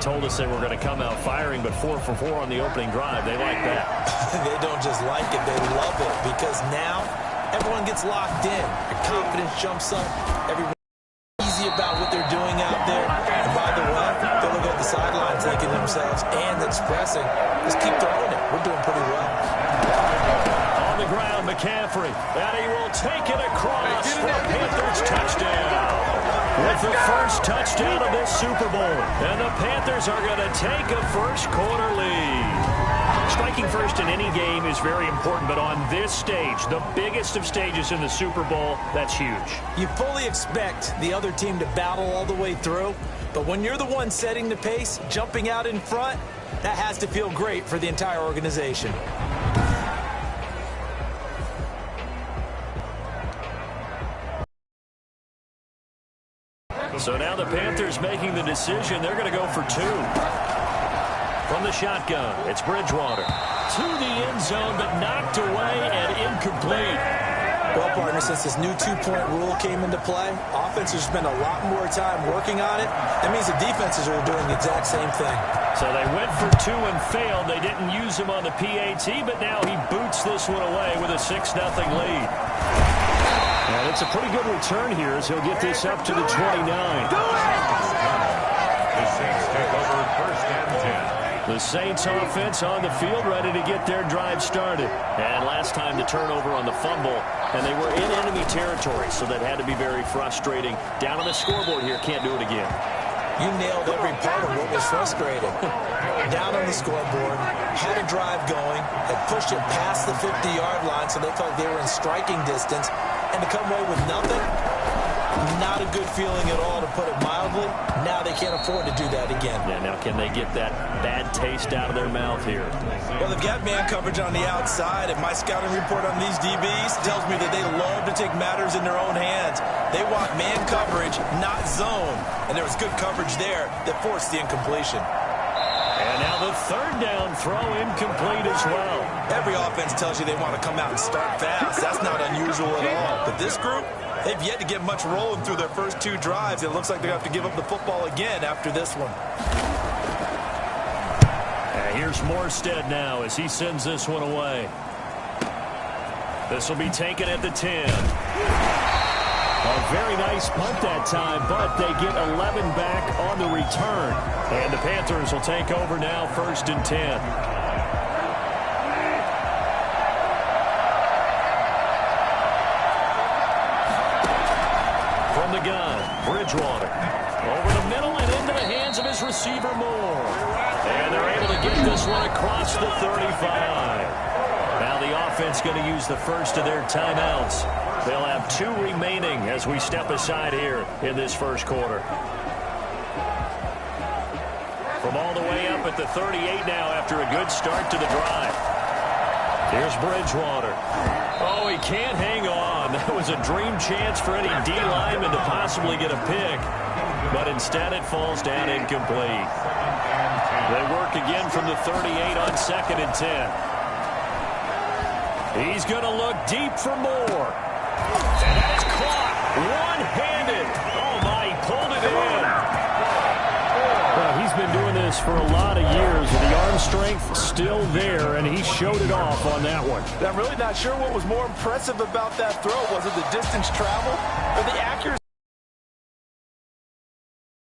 told us they were going to come out firing, but 4 for 4 on the opening drive. They like that. They don't just like it, they love it, because now everyone gets locked in. Your confidence jumps up. Everyone's easy about what they're doing out there. And by the way, they look at the sidelines thinking to themselves and expressing, just keep throwing it. We're doing pretty well. On the ground, McCaffrey. And he will take it across for a Panthers touchdown. With the first touchdown of this Super Bowl. And the Panthers are going to take a first-quarter lead. Striking first in any game is very important, but on this stage, the biggest of stages in the Super Bowl, that's huge. You fully expect the other team to battle all the way through, but when you're the one setting the pace, jumping out in front, that has to feel great for the entire organization. So now the Panthers making the decision. They're going to go for 2. From the shotgun, it's Bridgewater. To the end zone, but knocked away and incomplete. Well, partner, since this new 2-point rule came into play, offenses spend a lot more time working on it. That means the defenses are doing the exact same thing. So they went for 2 and failed. They didn't use him on the PAT, but now he boots this one away with a 6-0 lead. And it's a pretty good return here as he'll get this up to the 29. The Saints take over first and 10. The Saints offense on the field ready to get their drive started. And last time the turnover on the fumble, and they were in enemy territory, so that had to be very frustrating. Down on the scoreboard here, can't do it again. You nailed every part of what was frustrating. Down on the scoreboard, had a drive going, had pushed it past the 50-yard line so they felt like they were in striking distance, and to come away with nothing, not a good feeling at all, to put it mildly. Now they can't afford to do that again. Yeah, now can they get that bad taste out of their mouth here? Well, they've got man coverage on the outside, and my scouting report on these DBs tells me that they love to take matters in their own hands. They want man coverage, not zone. And there was good coverage there that forced the incompletion. And now the third down throw incomplete as well. Every offense tells you they want to come out and start fast. That's not unusual at all. But this group, they've yet to get much rolling through their first 2 drives. It looks like they have to give up the football again after this one. And here's Morstead now as he sends this one away. This will be taken at the 10. A very nice punt that time, but they get 11 back on the return. And the Panthers will take over now, first and 10. From the gun, Bridgewater. Over the middle and into the hands of his receiver, Moore. And they're able to get this one across the 35. Now the offense going to use the first of their timeouts. They'll have 2 remaining as we step aside here in this first quarter. From all the way up at the 38 now after a good start to the drive. Here's Bridgewater. Oh, he can't hang on. That was a dream chance for any D lineman to possibly get a pick. But instead it falls down incomplete. They work again from the 38 on 2nd and 10. He's going to look deep for Moore. And that is caught one-handed. Oh, my, he pulled it in. Well, he's been doing this for a lot of years, and the arm strength still there, and he showed it off on that one. I'm really not sure what was more impressive about that throw. Was it the distance traveled or the accuracy?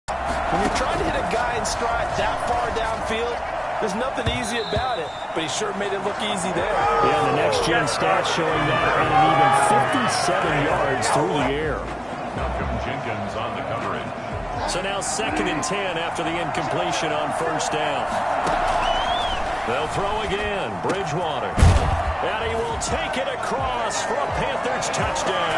When you're trying to hit a guy in stride that far downfield, there's nothing easy about it, but he sure made it look easy there. Yeah, the next-gen stats showing that and an even 57 yards through the air. Malcolm Jenkins on the coverage. So now 2nd and 10 after the incompletion on first down. They'll throw again. Bridgewater. And he will take it across for a Panthers touchdown.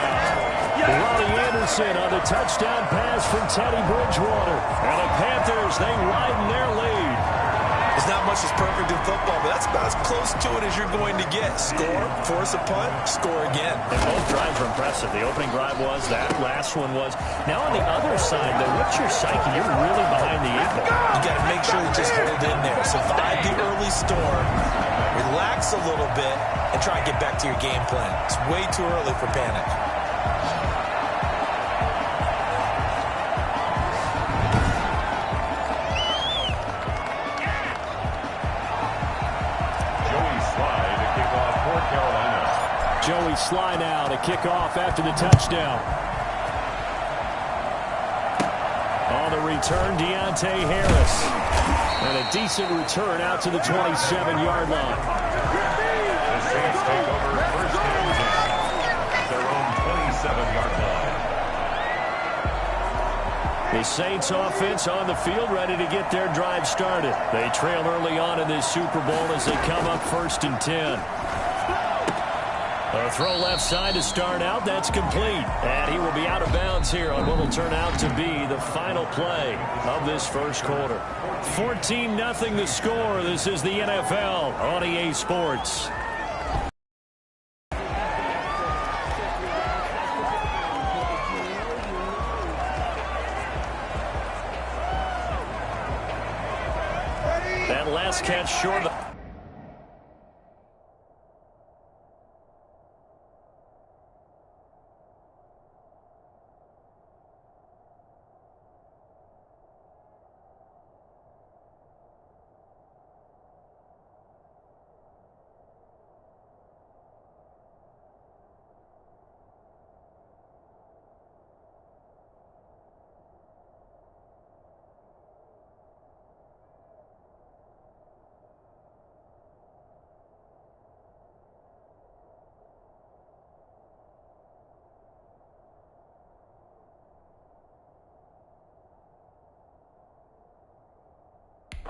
Ronnie Anderson on the touchdown pass from Teddy Bridgewater. And the Panthers, they widen their lead. There's not much that's perfect in football, but that's about as close to it as you're going to get. Score, force a punt, score again. And both drives were impressive. The opening drive was, that last one was. Now on the other side, though, what's your psyche? You're really behind the 8 ball. You got to make sure you just hold in there. Survive the early storm, relax a little bit, and try and get back to your game plan. It's way too early for panic. Joey Sly now to kick off after the touchdown. On the return, Deontay Harris. And a decent return out to the 27-yard line. The Saints take over first and 10. Their own 27-yard line. The Saints offense on the field, ready to get their drive started. They trail early on in this Super Bowl as they come up first and 10. A throw left side to start out. That's complete. And he will be out of bounds here on what will turn out to be the final play of this first quarter. 14-0 the score. This is the NFL on EA Sports. That last catch short.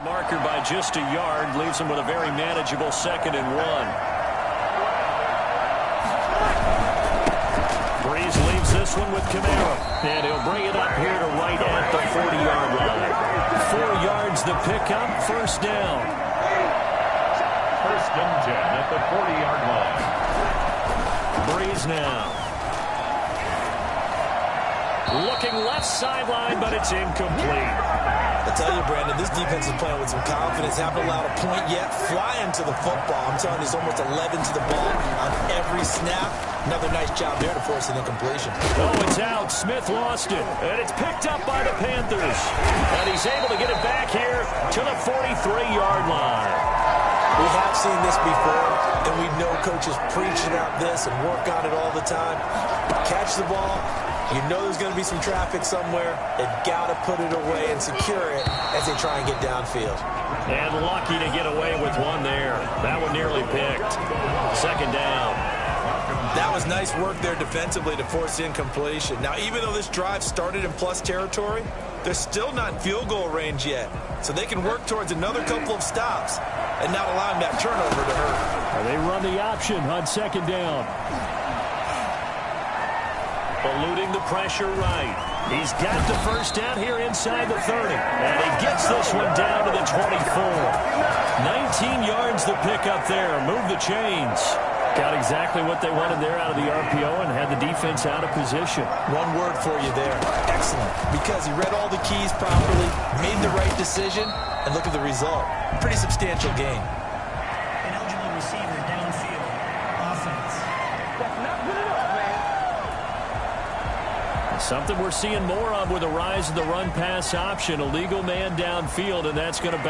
Marker by just a yard leaves him with a very manageable 2nd and 1. Breeze leaves this one with Camaro, and he'll bring it up here to right at the 40-yard line. 4 yards the pickup, first down. First and 10 at the 40-yard line. Breeze now. Looking left sideline, but it's incomplete. I tell you, Brandon, this defense is playing with some confidence. Haven't allowed a point yet. Flying to the football. I'm telling you, it's almost 11 to the ball on every snap. Another nice job there to force an incompletion. Oh, it's out. Smith lost it. And it's picked up by the Panthers. And he's able to get it back here to the 43-yard line. We have seen this before, and we know coaches preach about this and work on it all the time. Catch the ball. You know there's going to be some traffic somewhere. They've got to put it away and secure it as they try and get downfield. And lucky to get away with one there. That one nearly picked. 2nd down. That was nice work there defensively to force incompletion. Now, even though this drive started in plus territory, they're still not in field goal range yet. So they can work towards another couple of stops and not allowing that turnover to hurt. They run the option on 2nd down. Eluding the pressure right. He's got the first down here inside the 30. And he gets this one down to the 24. 19 yards the pick up there. Move the chains. Got exactly what they wanted there out of the RPO and had the defense out of position. One word for you there. Excellent. Because he read all the keys properly, made the right decision, and look at the result. Pretty substantial gain. An eligible receiver downfield. Offense. That's not good enough, man. Something we're seeing more of with the rise of the run-pass option. A legal man downfield, and that's going to...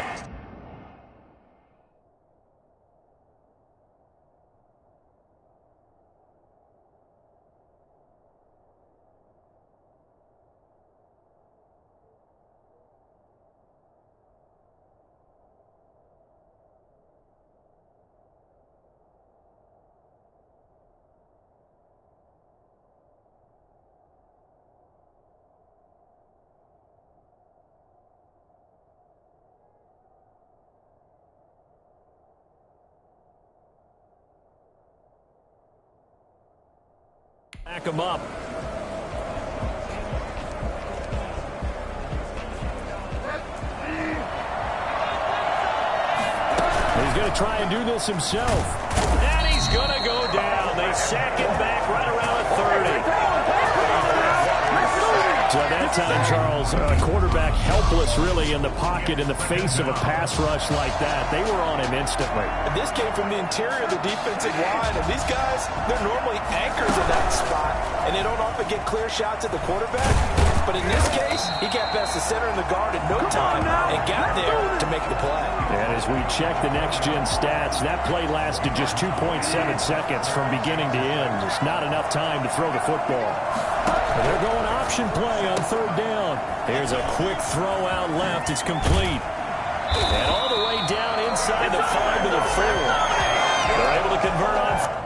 Back him up. He's going to try and do this himself. And he's going to go down. They sack him back right around the 30. So at that time, Charles, a quarterback helpless really in the pocket in the face of a pass rush like that. They were on him instantly. And this came from the interior of the defensive line. And these guys, they're normally anchors in that spot. And they don't often get clear shots at the quarterback. But in this case, he got past the center and the guard in no time and got there to make the play. And his As we check the next-gen stats, that play lasted just 2.7 seconds from beginning to end. It's not enough time to throw the football. They're going option play on third down. Here's a quick throw out left. It's complete. And all the way down inside the 5 to the 4. They're able to convert on.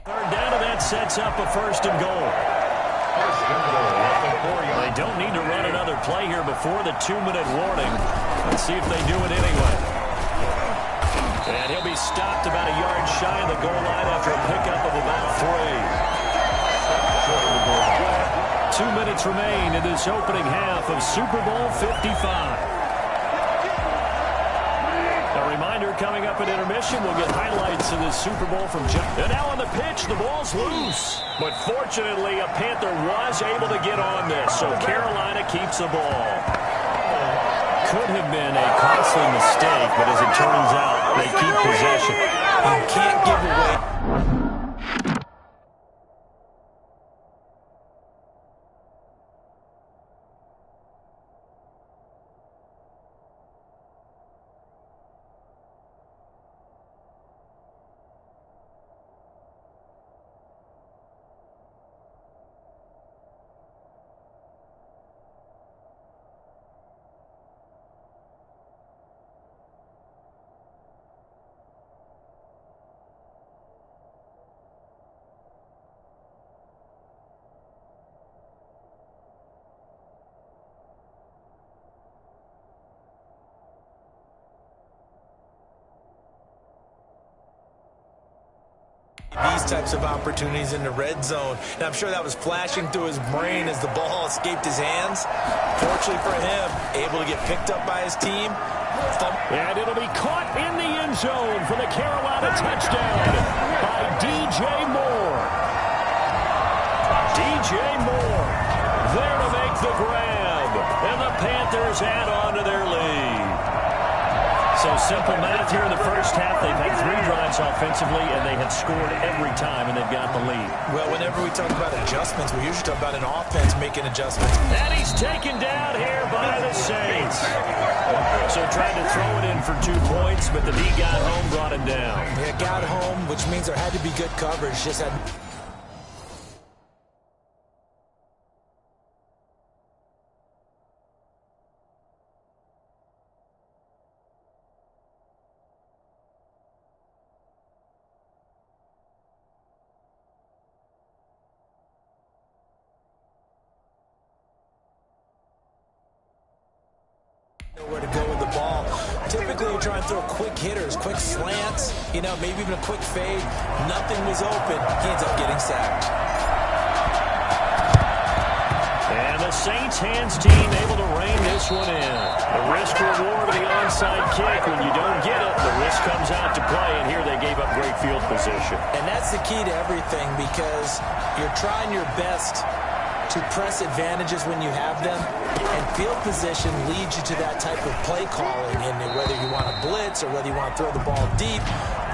Third down, and that sets up a first and goal. They don't need to run another play here before the 2-minute warning. Let's see if they do it anyway. And he'll be stopped about a yard shy of the goal line after a pickup of about 3. 2 minutes remain in this opening half of Super Bowl 55. A reminder, coming up at intermission, we'll get highlights of this Super Bowl from John. And now on the pitch, the ball's loose. But fortunately, a Panther was able to get on this, so Carolina keeps the ball. Could have been a costly mistake, but as it turns out, they keep possession. You can't give away. These types of opportunities in the red zone. And I'm sure that was flashing through his brain as the ball escaped his hands. Fortunately for him, able to get picked up by his team. And it'll be caught in the end zone for the Carolina touchdown by DJ Moore. DJ Moore there to make the grab. And the Panthers add on to their lead. So simple math here in the first half. They've had 3 drives offensively, and they have scored every time, and they've got the lead. Well, whenever we talk about adjustments, we usually talk about an offense making adjustments. And he's taken down here by the Saints. So tried to throw it in for 2 points, but the D got home, brought him down. Yeah, got home, which means there had to be good coverage. Just had... where to go with the ball. Typically, you try and throw quick hitters, quick slants, you know, maybe even a quick fade. Nothing was open. He ends up getting sacked. And the Saints hands team able to rein this one in. The risk reward of the onside kick. When you don't get it, the risk comes out to play, and here they gave up great field position. And that's the key to everything, because you're trying your best to press advantages when you have them, and field position leads you to that type of play calling, and whether you want to blitz or whether you want to throw the ball deep,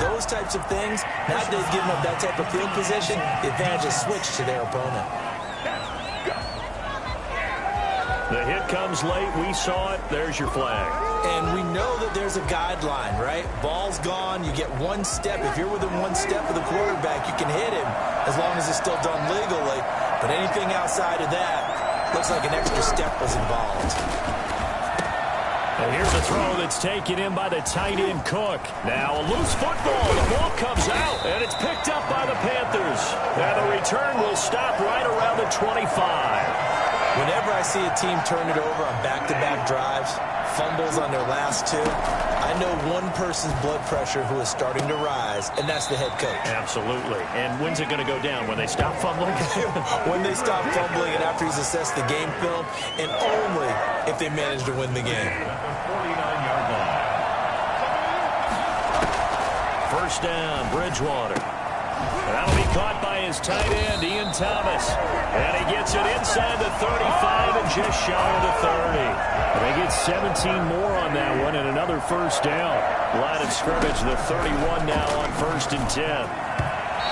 those types of things. Now that they've given up that type of field position, the advantage is switched to their opponent. The hit comes late. We saw it. There's your flag. And we know that there's a guideline, right? Ball's gone. You get 1 step. If you're within 1 step of the quarterback, you can hit him as long as it's still done legally. But anything outside of that, looks like an extra step was involved. And here's a throw that's taken in by the tight end Cook. Now a loose football. The ball comes out, and it's picked up by the Panthers. Now the return will stop right around the 25. Whenever I see a team turn it over on back-to-back drives, fumbles on their last 2, I know one person's blood pressure who is starting to rise, and that's the head coach. Absolutely. And when's it going to go down? When they stop fumbling? When they stop fumbling and after he's assessed the game film, and only if they manage to win the game. 49-yard line. First down, Bridgewater. That'll be caught by his tight end, Ian Thomas. And he gets it inside the 35 and just shy of the 30. And they get 17 more on that one and another first down. Line of scrimmage, the 31 now on 1st and 10.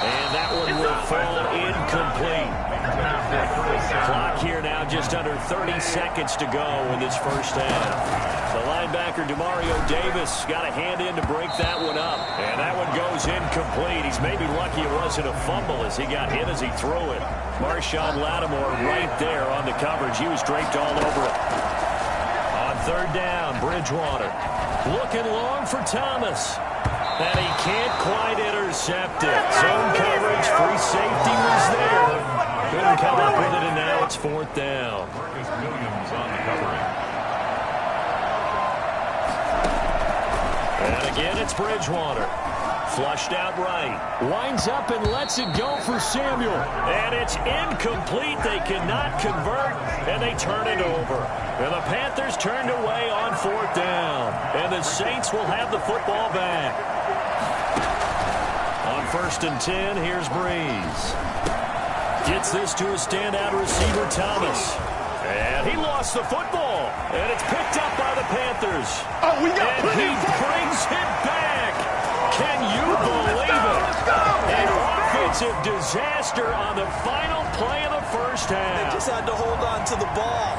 And that one will fall incomplete. Clock here now, just under 30 seconds to go in this first half. The linebacker, Demario Davis, got a hand in to break that one up. And that one goes incomplete. He's maybe lucky it wasn't a fumble as he got hit as he threw it. Marshawn Lattimore right there on the coverage. He was draped all over it. On 3rd down, Bridgewater looking long for Thomas. And he can't quite intercept it. Zone coverage, free safety was there. Couldn't come up with it, and now it's 4th down. Marcus Williams on the covering. And again, it's Bridgewater. Flushed out right. Winds up and lets it go for Samuel. And it's incomplete. They cannot convert, and they turn it over. And the Panthers turned away on 4th down. And the Saints will have the football back. On 1st and 10, here's Breeze. Gets this to a standout receiver, Thomas. And he lost the football. And it's picked up by the Panthers. Oh, we got and he brings it back. Can you believe it? An offensive disaster on the final play of the first half. They just had to hold on to the ball.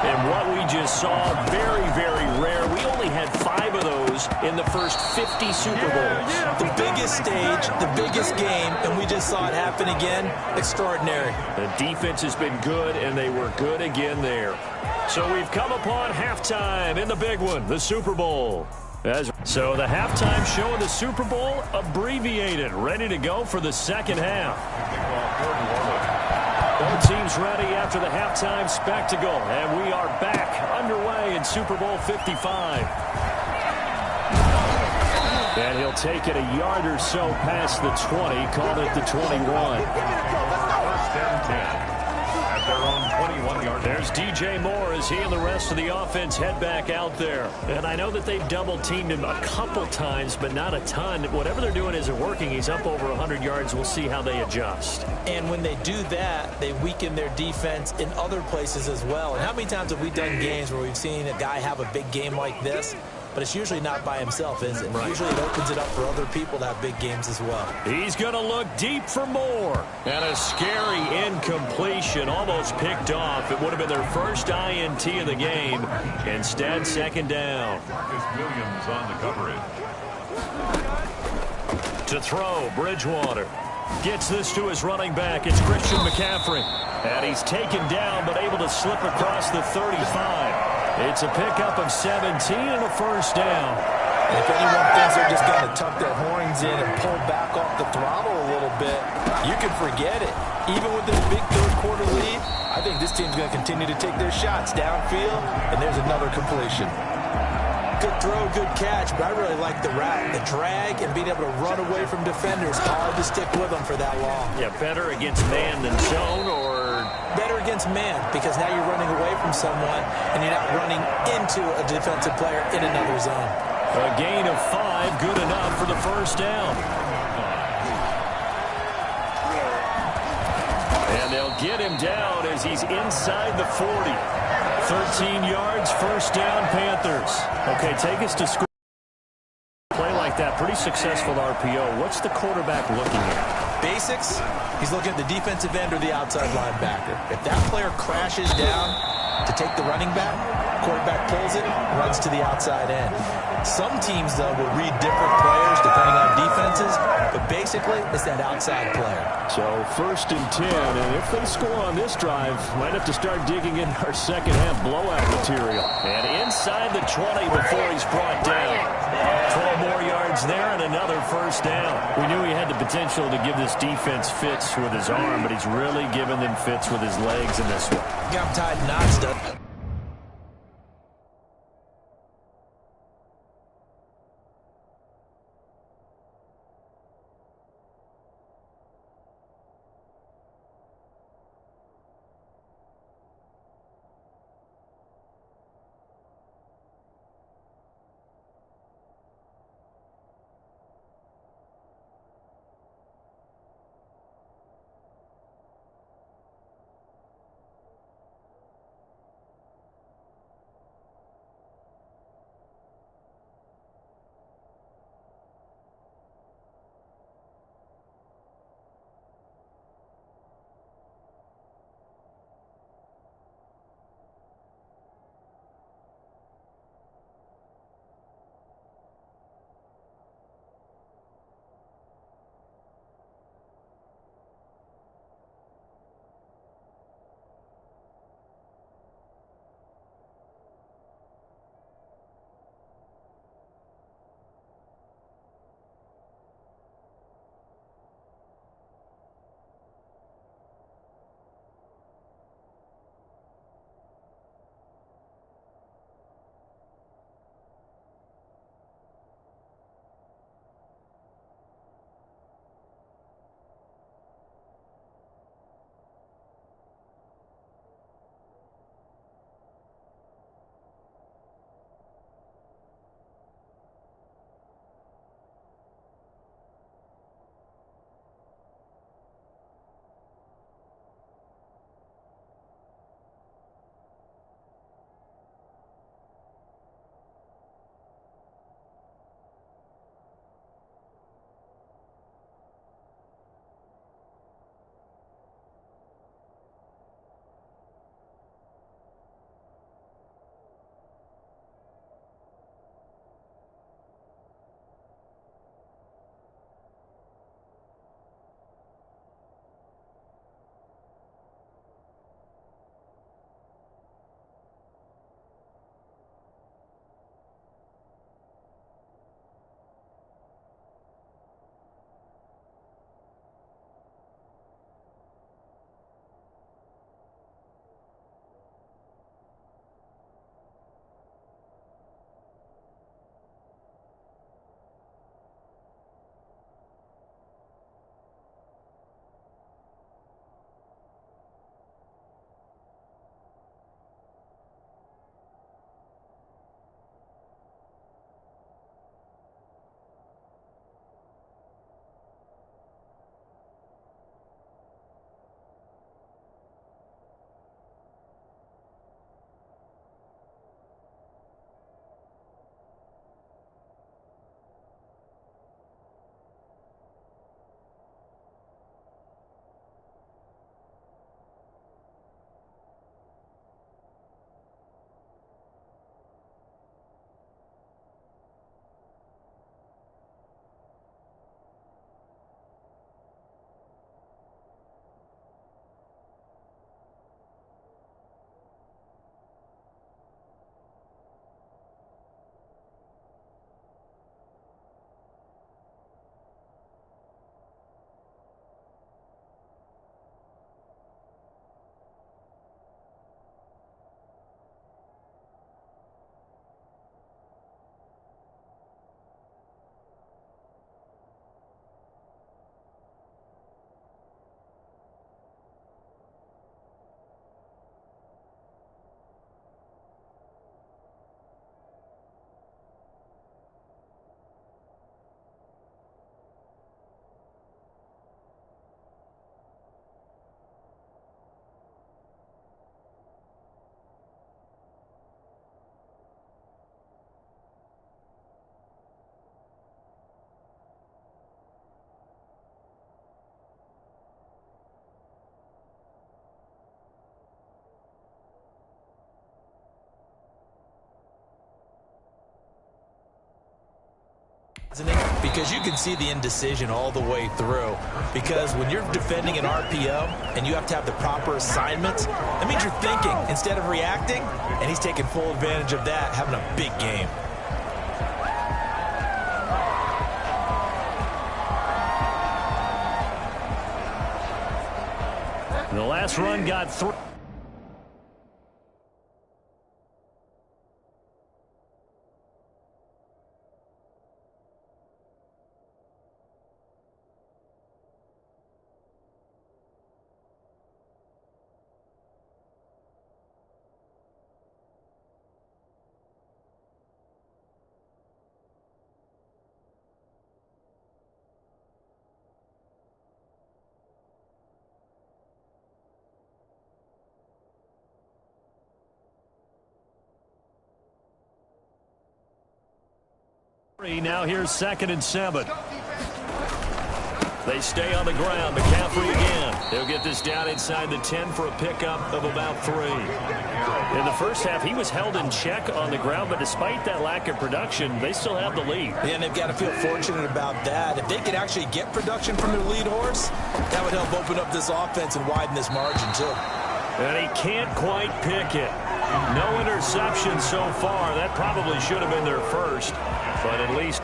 And what we just saw, very, very rare. We only had 5 of those in the first 50 Super Bowls. The biggest stage, the biggest game, and we just saw it happen again. Extraordinary. The defense has been good, and they were good again there. So we've come upon halftime in the big one, the Super Bowl. So the halftime show of the Super Bowl abbreviated, ready to go for the second half. Both teams ready after the halftime spectacle, and we are back underway in Super Bowl 55. And he'll take it a yard or so past the 20, call it the 21. First and 10. At their own 21-yard. There's DJ Moore as he and the rest of the offense head back out there. And I know that they've double-teamed him a couple times, but not a ton. Whatever they're doing isn't working. He's up over 100 yards. We'll see how they adjust. And when they do that, they weaken their defense in other places as well. And how many times have we done games where we've seen a guy have a big game like this? But it's usually not by himself, is it? Right. Usually it opens it up for other people to have big games as well. He's going to look deep for Moore. And a scary incompletion, almost picked off. It would have been their first INT of the game. Instead, 2nd down. Marcus Williams on the coverage. To throw, Bridgewater. Gets this to his running back. It's Christian McCaffrey. And he's taken down, but able to slip across the 35. It's a pickup of 17 and a first down. And if anyone thinks they're just going to tuck their horns in and pull back off the throttle a little bit, you can forget it. Even with this big third-quarter lead, I think this team's going to continue to take their shots downfield, and there's another completion. Good throw, good catch, but I really like the route. The drag and being able to run away from defenders, hard to stick with them for that long. Yeah, better against man than zone, or better against man, because now you're running away from someone and you're not running into a defensive player in another zone. A gain of 5, good enough for the first down. And they'll get him down as he's inside the 40. 13 yards, first down, Panthers. Okay, take us to score. Play like that, pretty successful RPO. What's the quarterback looking at? Basics, he's looking at the defensive end or the outside linebacker. If that player crashes down to take the running back, quarterback pulls it, runs to the outside end. Some teams, though, will read different players depending on defenses, but basically it's that outside player. So 1st and 10, and if they score on this drive, might have to start digging in our second half blowout material. And inside the 20 before he's brought down. 12 more yards there and another first down. We knew he had the potential to give this defense fits with his arm, but he's really given them fits with his legs in this one. Got him tied knots, doesn't it? Because you can see the indecision all the way through. Because when you're defending an RPO and you have to have the proper assignments, that means you're thinking instead of reacting, and he's taking full advantage of that, having a big game. The last run got through. Now here's 2nd and 7. They stay on the ground. McCaffrey again. They'll get this down inside the 10 for a pickup of about 3. In the first half, he was held in check on the ground, but despite that lack of production, they still have the lead. And they've got to feel fortunate about that. If they could actually get production from their lead horse, that would help open up this offense and widen this margin, too. And he can't quite pick it. No interception so far. That probably should have been their first, but at least...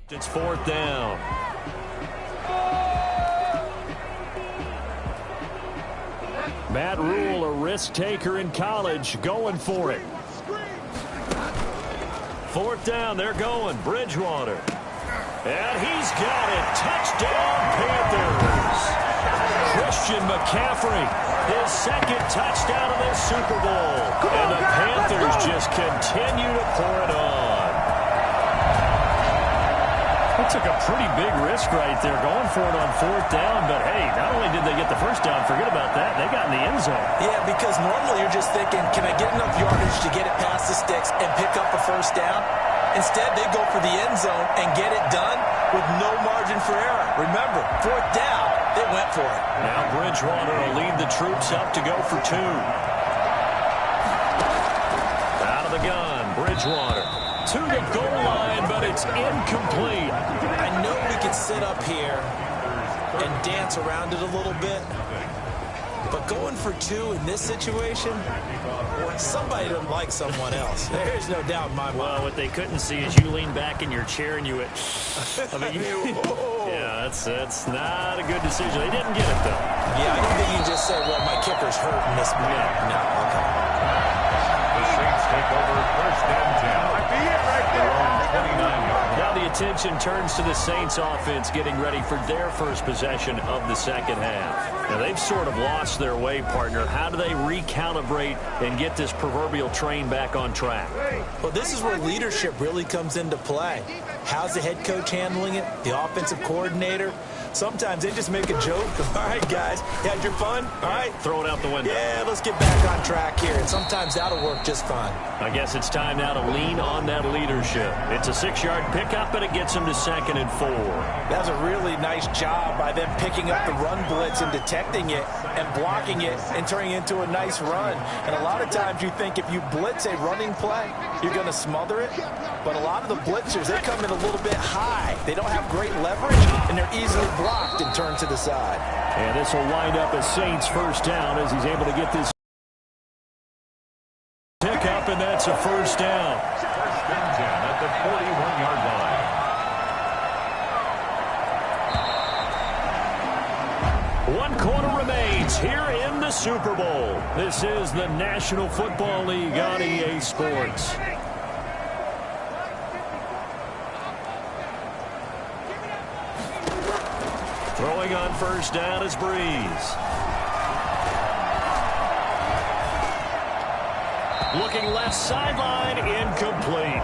It's 4th down. Matt Rule, a risk taker in college, going for it. 4th down, they're going. Bridgewater. And he's got it. Touchdown, Panthers. Christian McCaffrey, his 2nd touchdown of this Super Bowl. And the Panthers just continue to pour it on. They took a pretty big risk right there going for it on 4th down, but hey, not only did they get the first down, forget about that, they got in the end zone. Yeah, because normally you're just thinking, can I get enough yardage to get it past the sticks and pick up a first down? Instead, they go for the end zone and get it done with no margin for error. Remember, 4th down, they went for it. Now Bridgewater will lead the troops up to go for 2. Out of the gun, Bridgewater. To the goal line, but it's incomplete. I know we could sit up here and dance around it a little bit, but going for 2 in this situation, somebody doesn't like someone else. There's no doubt in my mind. Well, what they couldn't see is you lean back in your chair and you went, I mean, yeah, that's not a good decision. They didn't get it, though. Yeah, I don't think you can just say, well, my kicker's hurt in this minute. No, okay. The Saints take over 1st and 10. Now the attention turns to the Saints offense getting ready for their first possession of the 2nd half. Now they've sort of lost their way, partner. How do they recalibrate and get this proverbial train back on track? Well, this is where leadership really comes into play. How's the head coach handling it? The offensive coordinator? Sometimes they just make a joke. All right, guys, you had your fun? All right. Throw it out the window. Yeah, let's get back on track here. And sometimes that'll work just fine. I guess it's time now to lean on that leadership. It's a 6-yard pickup, and it gets them to 2nd and 4. That was a really nice job by them picking up the run blitz and detecting it and blocking it and turning it into a nice run. And a lot of times you think if you blitz a running play, you're going to smother it. But a lot of the blitzers, they come in a little bit high. They don't have great leverage, and they're easily blocked and turned to the side. And this will wind up a Saints 1st down as he's able to get this pick up, and that's a 1st down. 1st and 10 at the 41-yard line. 1 quarter remains here in the Super Bowl. This is the National Football League on EA Sports. Throwing on 1st down is Breeze. Looking left sideline, incomplete.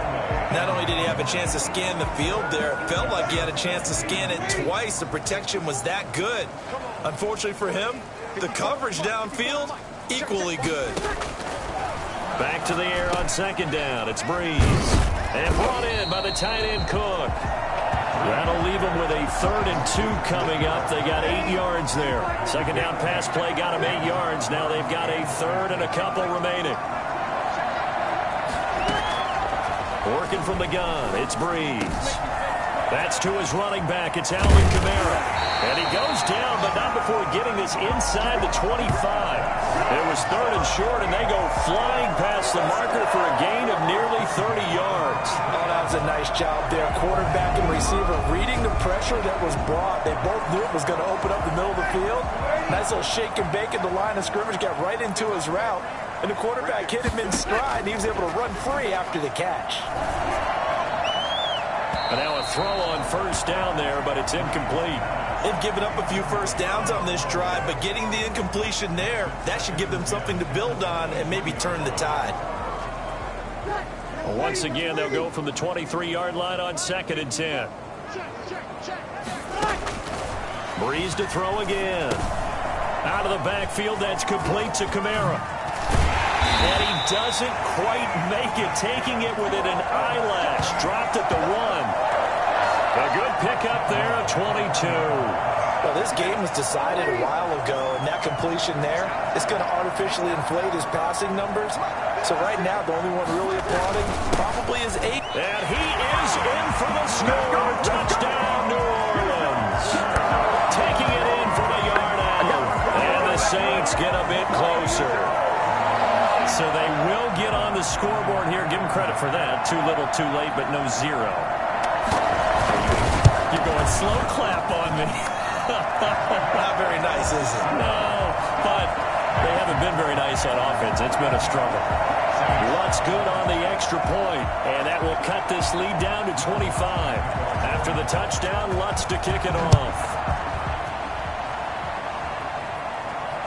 Not only did he have a chance to scan the field there, it felt like he had a chance to scan it twice. The protection was that good. Unfortunately for him, the coverage downfield, equally good. Back to the air on second down. It's Breeze. And brought in by the tight end Cook. That'll leave them with a 3rd and 2 coming up. They got 8 yards there. Second down pass play got them 8 yards. Now they've got a 3rd and a couple remaining. Working from the gun, it's Breeze. That's to his running back. It's Alvin Kamara. And he goes down, but not before getting this inside the 25. It was 3rd and short, and they go flying past the marker for a gain of nearly 30 yards. Oh, that was a nice job there. Quarterback and receiver reading the pressure that was brought. They both knew it was going to open up the middle of the field. Nice little shake and bake at the line of scrimmage, got right into his route. And the quarterback hit him in stride, and he was able to run free after the catch. And now a throw on first down there, but it's incomplete. They've given up a few first downs on this drive, but getting the incompletion there, that should give them something to build on and maybe turn the tide. Once again, they'll go from the 23-yard line on 2nd and 10. Breeze to throw again. Out of the backfield, that's complete to Kamara. And he doesn't quite make it, taking it within an eyelash. Dropped at the 1. A good pickup there of 22. Well, this game was decided a while ago, and that completion there is going to artificially inflate his passing numbers. So right now, the only one really applauding probably is 8. And he is in for the score. Touchdown, New Orleans. Taking it in from a yard out. And the Saints get a bit closer. So they will get on the scoreboard here. Give them credit for that. Too little, too late, but no 0. You're going slow clap on me. Not very nice, is it? No, but they haven't been very nice on offense. It's been a struggle. Lutz good on the extra point, and that will cut this lead down to 25. After the touchdown, Lutz to kick it off.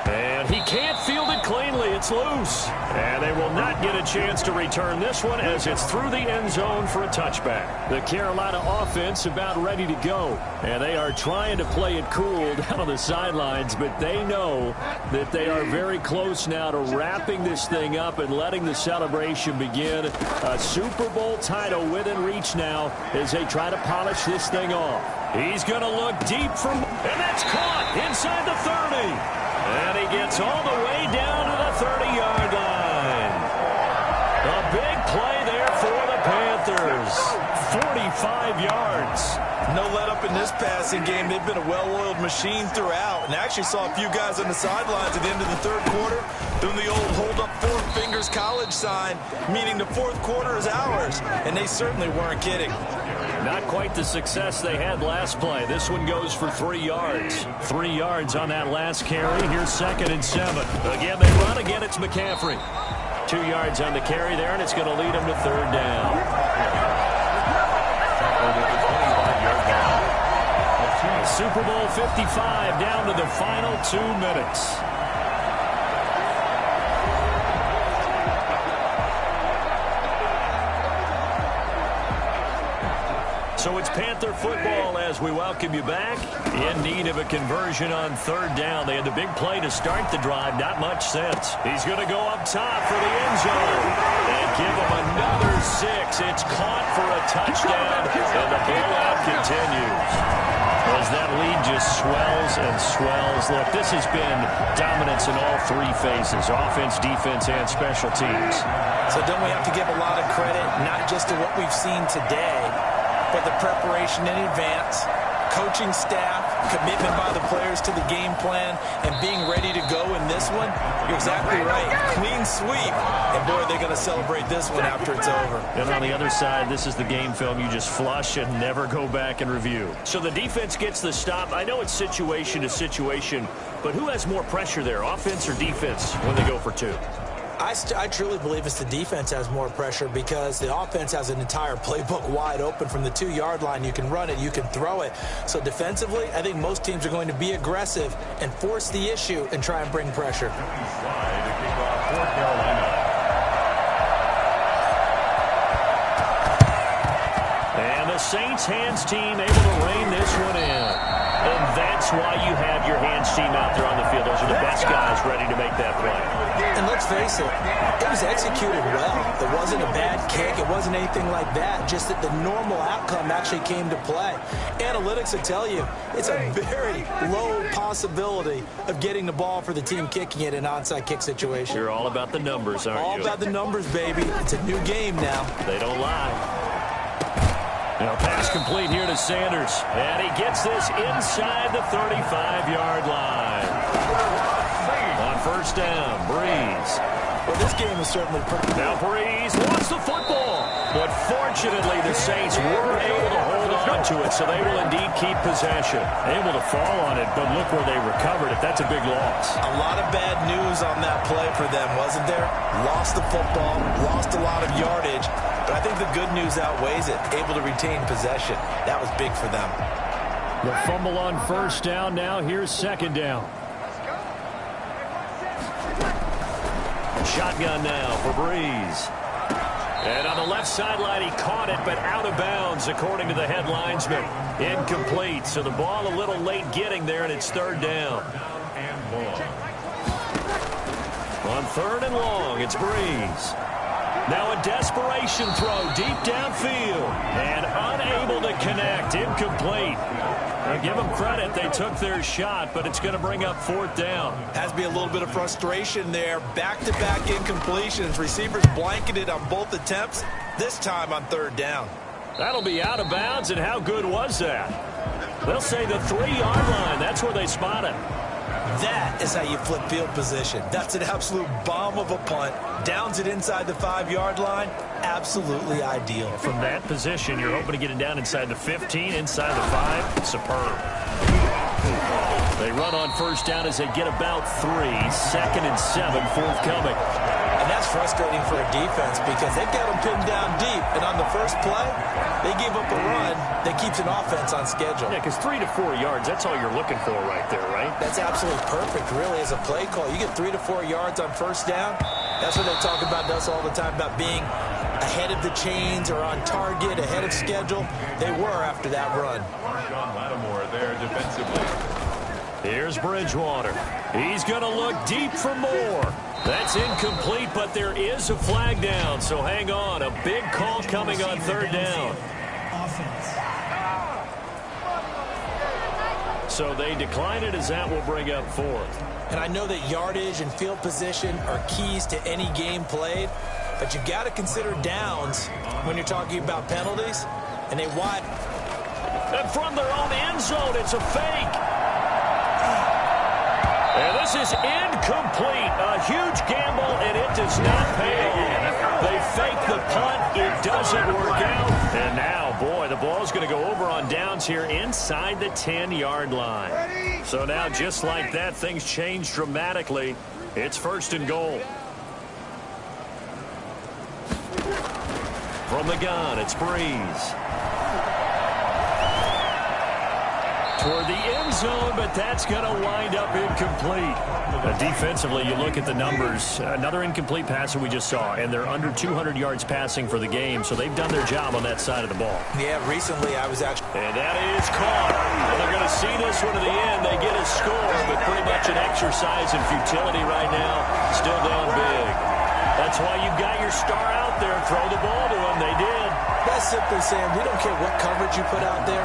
And he can't field it cleanly. It's loose. And they will not get a chance to return this one as it's through the end zone for a touchback. The Carolina offense about ready to go. And they are trying to play it cool down on the sidelines, but they know that they are very close now to wrapping this thing up and letting the celebration begin. A Super Bowl title within reach now as they try to polish this thing off. He's going to look deep from, and that's caught inside the 30. And he gets all the way down to the 30-yard line. A big play there for the Panthers. 45 yards. No let up in this passing game. They've been a well-oiled machine throughout. And I actually saw a few guys on the sidelines at the end of the 3rd quarter doing the old hold up 4 fingers college sign, meaning the 4th quarter is ours. And they certainly weren't kidding. Not quite the success they had last play. This one goes for 3 yards. 3 yards on that last carry. Here's 2nd and 7. Again, they run. Again, it's McCaffrey. 2 yards on the carry there, and it's going to lead them to 3rd down. Super Bowl 55 down to the final 2 minutes. So it's Panther football as we welcome you back. In need of a conversion on 3rd down. They had the big play to start the drive. Not much sense. He's going to go up top for the end zone. And give him another 6. It's caught for a touchdown. And the blowout continues. As that lead just swells and swells. Look, this has been dominance in all 3 phases. Offense, defense, and special teams. So don't we have to give a lot of credit, not just to what we've seen today, but the preparation in advance, coaching staff, commitment by the players to the game plan, and being ready to go in this one? You're exactly right. Clean sweep. And boy, they're going to celebrate this one after it's over. And on the other side, this is the game film you just flush and never go back and review. So the defense gets the stop. I know it's situation to situation, but who has more pressure there, offense or defense, when they go for 2? I truly believe it's the defense has more pressure because the offense has an entire playbook wide open from the 2-yard line. You can run it, you can throw it. So defensively, I think most teams are going to be aggressive and force the issue and try and bring pressure. Saints hands team able to rein this one in. And that's why you have your hands team out there on the field. Those are the best guys ready to make that play. And let's face it was executed well. It wasn't a bad kick. It wasn't anything like that. Just that the normal outcome actually came to play. Analytics will tell you it's a very low possibility of getting the ball for the team kicking it in an onside kick situation. You're all about the numbers, aren't you? All about the numbers, baby. It's a new game now. They don't lie. Now pass complete here to Sanders. And he gets this inside the 35-yard line. On first down, Breeze. Well, this game is certainly pretty. Now Breeze wants the football. But fortunately, the Saints were able to hold on to it, so they will indeed keep possession. Able to fall on it, but look where they recovered it. That's a big loss. A lot of bad news on that play for them, wasn't there? Lost the football, lost a lot of yardage. But I think the good news outweighs it. Able to retain possession. That was big for them. The fumble on first down. Now here's second down. Shotgun now for Breeze. And on the left sideline, he caught it, but out of bounds, according to the head linesman. Incomplete. So the ball a little late getting there, and it's third down. On third and long, it's Breeze. Now a desperation throw deep downfield. And unable to connect. Incomplete. Now give them credit. They took their shot, but it's going to bring up fourth down. Has to be a little bit of frustration there. Back-to-back incompletions. Receivers blanketed on both attempts. This time on third down. That'll be out of bounds, and how good was that? They'll say the 3-yard line. That's where they spot it. That is how you flip field position. That's an absolute bomb of a punt. Downs it inside the 5-yard line. Absolutely ideal. From that position, you're hoping to get it down inside the 15, inside the 5. Superb. They run on first down as they get about 3. Second and 7 forthcoming. And that's frustrating for a defense because they've got them pinned down deep. And on the first play, they gave up a run that keeps an offense on schedule. Yeah, because 3 to 4 yards, that's all you're looking for right there, right? That's absolutely perfect, really, as a play call. You get 3 to 4 yards on first down. That's what they talk about us all the time, about being ahead of the chains or on target, ahead of schedule. They were after that run. Sean Lattimore there defensively. Here's Bridgewater. He's going to look deep for more. That's incomplete, but there is a flag down, so hang on. A big call coming on third down. So they decline it as that will bring up fourth. And I know that yardage and field position are keys to any game played, but you've got to consider downs when you're talking about penalties. And they wide. And from their own end zone, it's a fake. And this is incomplete. A huge gamble, and it does not pay off. They fake the punt. It doesn't work out. And now, boy, the ball's going to go over on downs here inside the 10-yard line. So now, just like that, things change dramatically. It's first and goal. From the gun, it's Breeze. Toward the end zone, but that's going to wind up incomplete. Defensively, you look at the numbers. Another incomplete pass that we just saw, and they're under 200 yards passing for the game, so they've done their job on that side of the ball. Yeah, recently I was actually. And that is caught. And they're going to see this one to the end. They get a score, but pretty much an exercise in futility right now. Still down big. That's why you've got your star out there. Throw the ball to him. They did. That's simply saying we don't care what coverage you put out there.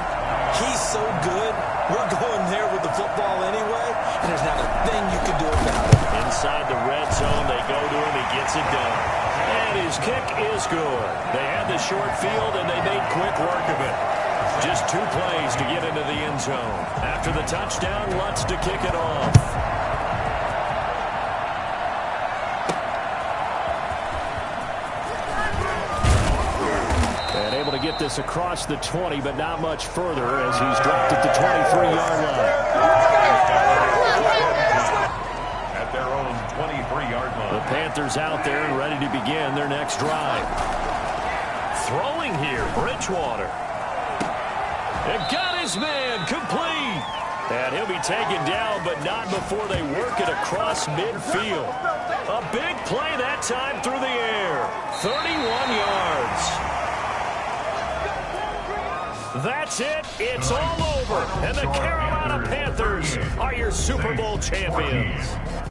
He's so good. We're going there with the football anyway, and there's not a thing you can do about it. Inside the red zone, they go to him. He gets it done. And his kick is good. They had the short field, and they made quick work of it. Just 2 plays to get into the end zone. After the touchdown, Lutz to kick it off. To get this across the 20, but not much further as he's dropped at the 23-yard line. At their own 23-yard line. The Panthers out there and ready to begin their next drive. Throwing here, Bridgewater. And got his man complete. And he'll be taken down, but not before they work it across midfield. A big play that time through the air. 31 yards. That's it. It's all over. And the Carolina Panthers are your Super Bowl champions.